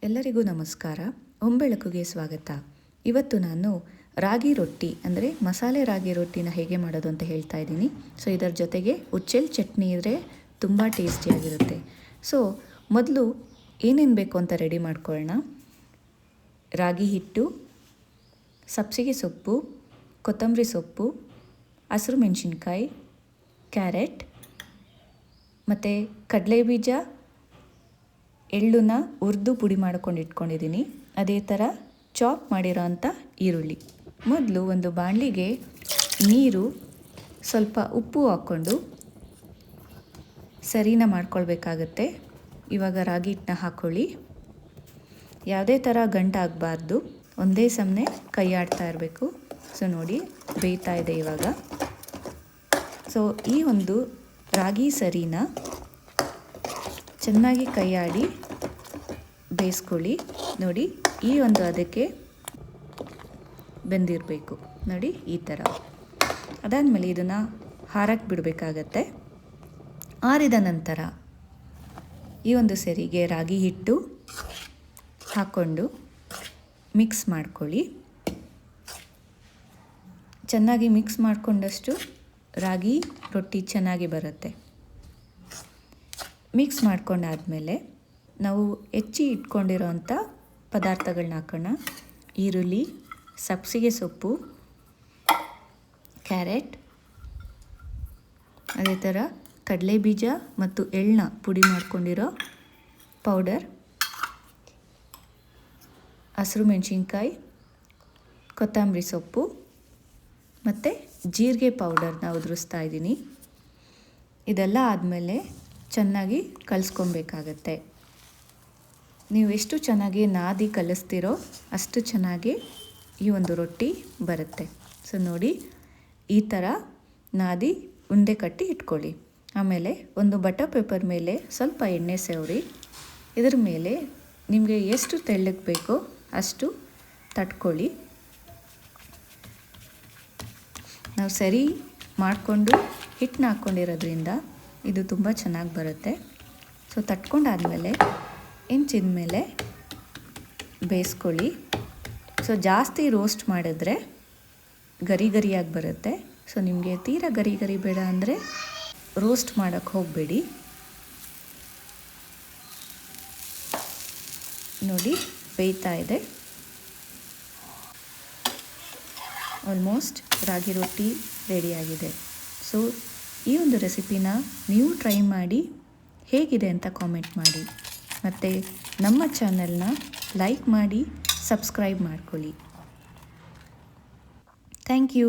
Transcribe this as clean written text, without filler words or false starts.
ಎಲ್ಲರಿಗೂ ನಮಸ್ಕಾರ. ಒಂಬೆಳಕುಗೆ ಸ್ವಾಗತ. ಇವತ್ತು ನಾನು ರಾಗಿ ರೊಟ್ಟಿ ಅಂದರೆ ಮಸಾಲೆ ರಾಗಿ ರೊಟ್ಟಿನ ಹೇಗೆ ಮಾಡೋದು ಅಂತ ಹೇಳ್ತಾ ಇದ್ದೀನಿ. ಸೊ ಇದರ ಜೊತೆಗೆ ಉಚ್ಚೆಲ್ ಚಟ್ನಿ ಇದ್ದರೆ ತುಂಬ ಟೇಸ್ಟಿಯಾಗಿರುತ್ತೆ. ಸೊ ಮೊದಲು ಏನೇನು ಬೇಕು ಅಂತ ರೆಡಿ ಮಾಡ್ಕೊಳ್ಳೋಣ. ರಾಗಿ ಹಿಟ್ಟು, ಸಬ್ಸಿಗೆ ಸೊಪ್ಪು, ಕೊತ್ತಂಬರಿ ಸೊಪ್ಪು, ಹಸಿರು ಮೆಣಸಿನ್ಕಾಯಿ, ಕ್ಯಾರೆಟ್ ಮತ್ತು ಕಡಲೆಬೀಜ, ಎಳ್ಳನ್ನ ಹುರಿದು ಪುಡಿ ಮಾಡ್ಕೊಂಡು ಇಟ್ಕೊಂಡಿದ್ದೀನಿ. ಅದೇ ಥರ ಚಾಪ್ ಮಾಡಿರೋ ಅಂಥ ಈರುಳ್ಳಿ. ಮೊದಲು ಒಂದು ಬಾಣಲಿಗೆ ನೀರು, ಸ್ವಲ್ಪ ಉಪ್ಪು ಹಾಕ್ಕೊಂಡು ಸರಿನ ಮಾಡ್ಕೊಳ್ಬೇಕಾಗತ್ತೆ. ಇವಾಗ ರಾಗಿ ಹಿಟ್ಟನ್ನ ಹಾಕ್ಕೊಳ್ಳಿ. ಯಾವುದೇ ಥರ ಗಂಟಾಗಬಾರ್ದು, ಒಂದೇ ಸಮನೆ ಕೈ ಆಡ್ತಾ ಇರಬೇಕು. ಸೊ ನೋಡಿ, ಬೇಯ್ತಾ ಇದೆ ಇವಾಗ. ಸೊ ಈ ಒಂದು ರಾಗಿ ಸರಿನ ಚೆನ್ನಾಗಿ ಕೈ ಆಡಿ ಬೇಯಿಸ್ಕೊಳ್ಳಿ. ನೋಡಿ, ಈ ಒಂದು ಅದಕ್ಕೆ ಬೆಂದಿರಬೇಕು. ನೋಡಿ ಈ ಥರ. ಅದಾದಮೇಲೆ ಇದನ್ನು ಹಾರಕ್ಕೆ ಬಿಡಬೇಕಾಗತ್ತೆ. ಆರಿದ ನಂತರ ಈ ಒಂದು ಸರಿಗೆ ರಾಗಿ ಹಿಟ್ಟು ಹಾಕ್ಕೊಂಡು ಮಿಕ್ಸ್ ಮಾಡ್ಕೊಳ್ಳಿ. ಚೆನ್ನಾಗಿ ಮಿಕ್ಸ್ ಮಾಡಿಕೊಂಡಷ್ಟು ರಾಗಿ ರೊಟ್ಟಿ ಚೆನ್ನಾಗಿ ಬರುತ್ತೆ. ಮಿಕ್ಸ್ ಮಾಡ್ಕೊಂಡಾದಮೇಲೆ ನಾವು ಹೆಚ್ಚಿ ಇಟ್ಕೊಂಡಿರೋ ಅಂಥ ಪದಾರ್ಥಗಳನ್ನ ಹಾಕೋಣ. ಈರುಳ್ಳಿ, ಸಬ್ಸಿಗೆ ಸೊಪ್ಪು, ಕ್ಯಾರೆಟ್, ಅದೇ ಥರ ಕಡಲೆಬೀಜ ಮತ್ತು ಎಳ್ಳನ್ನ ಪುಡಿ ಮಾಡ್ಕೊಂಡಿರೋ ಪೌಡರ್, ಹಸಿರು ಮೆಣಸಿನ್ಕಾಯಿ, ಕೊತ್ತಂಬರಿ ಸೊಪ್ಪು ಮತ್ತು ಜೀರಿಗೆ ಪೌಡರ್ನ ಉದುರಿಸ್ತಾ ಇದ್ದೀನಿ. ಇದೆಲ್ಲ ಆದಮೇಲೆ ಚೆನ್ನಾಗಿ ಕಲಿಸ್ಕೊಬೇಕಾಗತ್ತೆ. ನೀವು ಎಷ್ಟು ಚೆನ್ನಾಗಿ ನಾದಿ ಕಲಿಸ್ತೀರೋ ಅಷ್ಟು ಚೆನ್ನಾಗಿ ಈ ಒಂದು ರೊಟ್ಟಿ ಬರುತ್ತೆ. ಸೊ ನೋಡಿ, ಈ ಥರ ನಾದಿ ಉಂಡೆ ಕಟ್ಟಿ ಇಟ್ಕೊಳ್ಳಿ. ಆಮೇಲೆ ಒಂದು ಬಟರ್ ಪೇಪರ್ ಮೇಲೆ ಸ್ವಲ್ಪ ಎಣ್ಣೆ ಸವರಿ ಇದರ ಮೇಲೆ ನಿಮಗೆ ಎಷ್ಟು ತೆಳ್ಳಗೆ ಬೇಕೋ ಅಷ್ಟು ತಟ್ಕೊಳ್ಳಿ. ನಾವು ಸರಿ ಮಾಡಿಕೊಂಡು ಹಿಟ್ಟನ್ನ ಹಾಕ್ಕೊಂಡಿರೋದ್ರಿಂದ ಇದು ತುಂಬ ಚೆನ್ನಾಗಿ ಬರುತ್ತೆ. ಸೊ ತಟ್ಕೊಂಡಾದಮೇಲೆ ಹೆಂಚಿನ ಮೇಲೆ ಬೇಯಿಸ್ಕೊಳ್ಳಿ. ಸೊ ಜಾಸ್ತಿ ರೋಸ್ಟ್ ಮಾಡಿದ್ರೆ ಗರಿ ಗರಿಯಾಗಿ ಬರುತ್ತೆ. ಸೊ ನಿಮಗೆ ತೀರಾ ಗರಿ ಗರಿ ಬೇಡ ಅಂದರೆ ರೋಸ್ಟ್ ಮಾಡೋಕ್ಕೆ ಹೋಗಬೇಡಿ. ನೋಡಿ, ಬೇಯ್ತಾ ಇದೆ. ಆಲ್ಮೋಸ್ಟ್ ರಾಗಿ ರೊಟ್ಟಿ ರೆಡಿಯಾಗಿದೆ. ಸೊ ಈ ಒಂದು ರೆಸಿಪಿನ ನೀವು ಟ್ರೈ ಮಾಡಿ ಹೇಗಿದೆ ಅಂತ ಕಾಮೆಂಟ್ ಮಾಡಿ. ಮತ್ತು ನಮ್ಮ ಚಾನಲ್ನ ಲೈಕ್ ಮಾಡಿ, ಸಬ್ಸ್ಕ್ರೈಬ್ ಮಾಡ್ಕೊಳ್ಳಿ. Thank you.